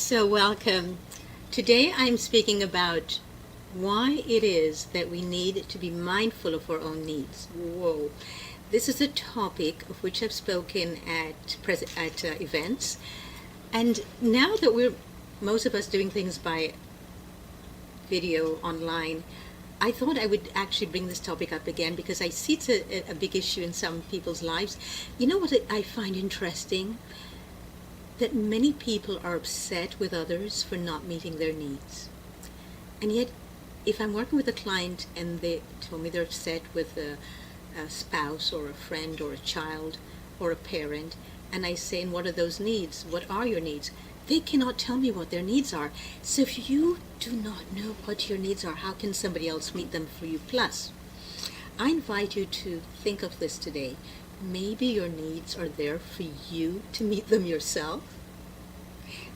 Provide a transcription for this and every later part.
So, welcome. Today I'm speaking about why it is that we need to be mindful of our own needs. Whoa. This is a topic of which I've spoken at events. And now that most of us doing things by video online, I thought I would actually bring this topic up again because I see it's a big issue in some people's lives. You know what I find interesting? That many people are upset with others for not meeting their needs. And yet, if I'm working with a client and they tell me they're upset with a spouse or a friend or a child or a parent, and I say, and what are those needs? What are your needs? They cannot tell me what their needs are. So if you do not know what your needs are, how can somebody else meet them for you? Plus, I invite you to think of this today. Maybe your needs are there for you to meet them yourself.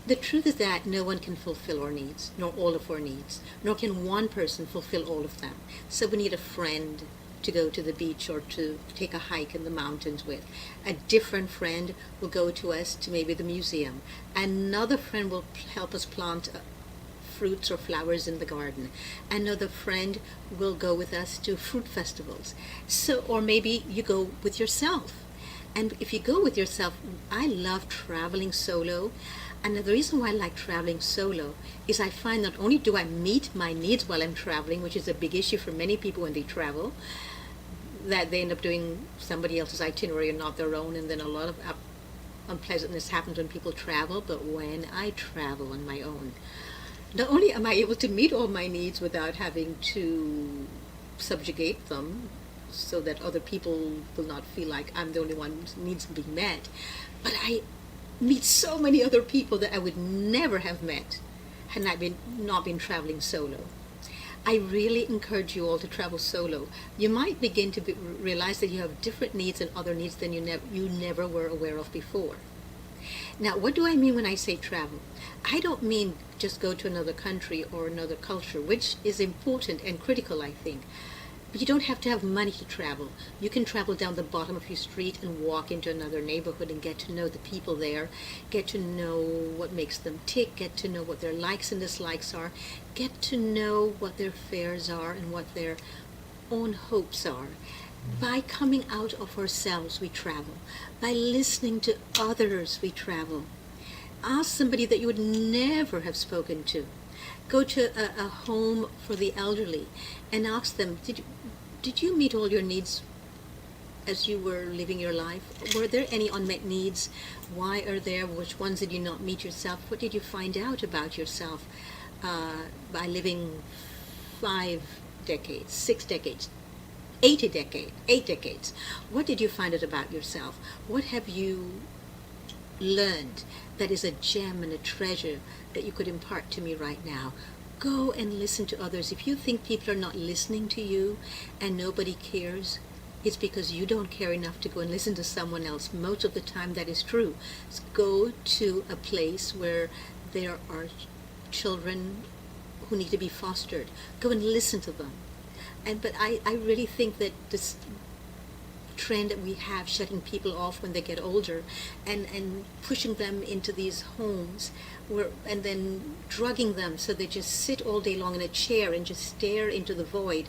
The truth is that no one can fulfill our needs, nor all of our needs, nor can one person fulfill all of them. So we need a friend to go to the beach or to take a hike in the mountains with. A different friend will go to us to maybe the museum. Another friend will help us plant fruits or flowers in the garden. Another friend will go with us to fruit festivals. Or maybe you go with yourself. And if you go with yourself, I love traveling solo. And the reason why I like traveling solo is I find not only do I meet my needs while I'm traveling, which is a big issue for many people when they travel, that they end up doing somebody else's itinerary and not their own, and then a lot of unpleasantness happens when people travel. But when I travel on my own, not only am I able to meet all my needs without having to subjugate them so that other people will not feel like I'm the only one whose needs being met, but I meet so many other people that I would never have met had I not been traveling solo. I really encourage you all to travel solo. You might begin to realize that you have different needs and other needs than you never were aware of before. Now, what do I mean when I say travel? I don't mean just go to another country or another culture, which is important and critical, I think. But you don't have to have money to travel. You can travel down the bottom of your street and walk into another neighborhood and get to know the people there, get to know what makes them tick, get to know what their likes and dislikes are, get to know what their fears are and what their own hopes are. By coming out of ourselves, we travel. By listening to others, we travel. Ask somebody that you would never have spoken to. Go to a home for the elderly and ask them, did you meet all your needs as you were living your life? Were there any unmet needs? Why are there? Which ones did you not meet yourself? What did you find out about yourself by living 5 decades, 6 decades, 8 decades? What did you find out about yourself? What have you learned that is a gem and a treasure that you could impart to me right now? Go and listen to others. If you think people are not listening to you and nobody cares, it's because you don't care enough to go and listen to someone else. Most of the time that is true. So go to a place where there are children who need to be fostered. Go and listen to them. But I really think that this trend that we have, shutting people off when they get older and pushing them into these homes and then drugging them so they just sit all day long in a chair and just stare into the void,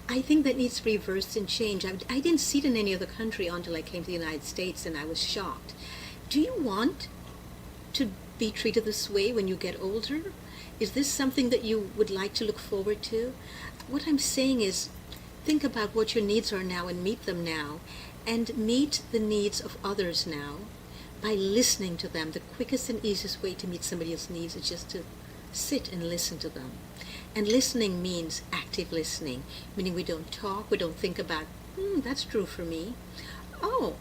I think that needs to be reversed and changed. I didn't see it in any other country until I came to the United States, and I was shocked. Do you want to be treated this way when you get older? Is this something that you would like to look forward to? What I'm saying is, think about what your needs are now and meet them now, and meet the needs of others now by listening to them. The quickest and easiest way to meet somebody else's needs is just to sit and listen to them. And listening means active listening, meaning we don't talk, we don't think about, that's true for me. Oh,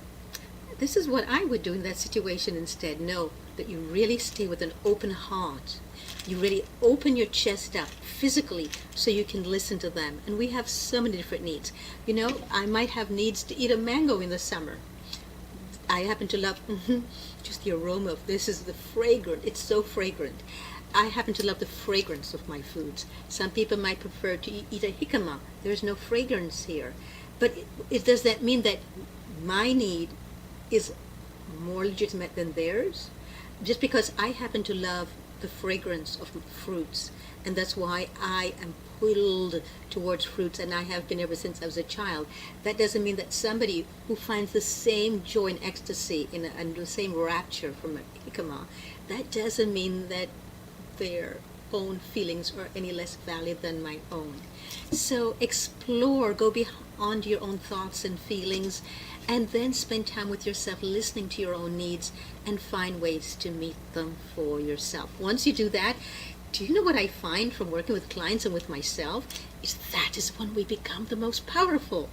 this is what I would do in that situation instead. No, that you really stay with an open heart. You really open your chest up physically so you can listen to them. And we have so many different needs. You know, I might have needs to eat a mango in the summer. I happen to love just the aroma of this is the fragrant. It's so fragrant. I happen to love the fragrance of my foods. Some people might prefer to eat a jicama. There's no fragrance here. But does that mean that my need is more legitimate than theirs? Just because I happen to love the fragrance of fruits. And that's why I am pulled towards fruits, and I have been ever since I was a child. That doesn't mean that somebody who finds the same joy and ecstasy and the same rapture from a jicama, that doesn't mean that their own feelings are any less valid than my own. So explore, go beyond your own thoughts and feelings, and then spend time with yourself, listening to your own needs, and find ways to meet them for yourself. Once you do that, do you know what I find from working with clients and with myself? Is that is when we become the most powerful.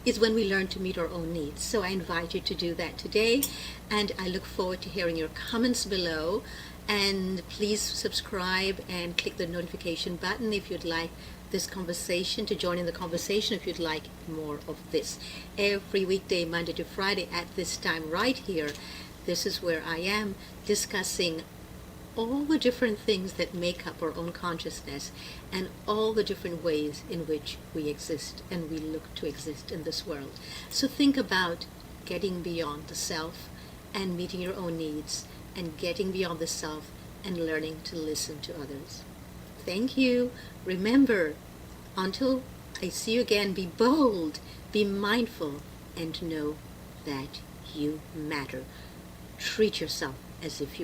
Is when we learn to meet our own needs. So I invite you to do that today, and I look forward to hearing your comments below. And please subscribe and click the notification button if you'd like this conversation, to join in the conversation if you'd like more of this. Every weekday, Monday to Friday at this time right here, this is where I am discussing all the different things that make up our own consciousness and all the different ways in which we exist and we look to exist in this world. So think about getting beyond the self and meeting your own needs, and getting beyond the self and learning to listen to others. Thank you. Remember, until I see you again, be bold, be mindful, and know that you matter. Treat yourself as if you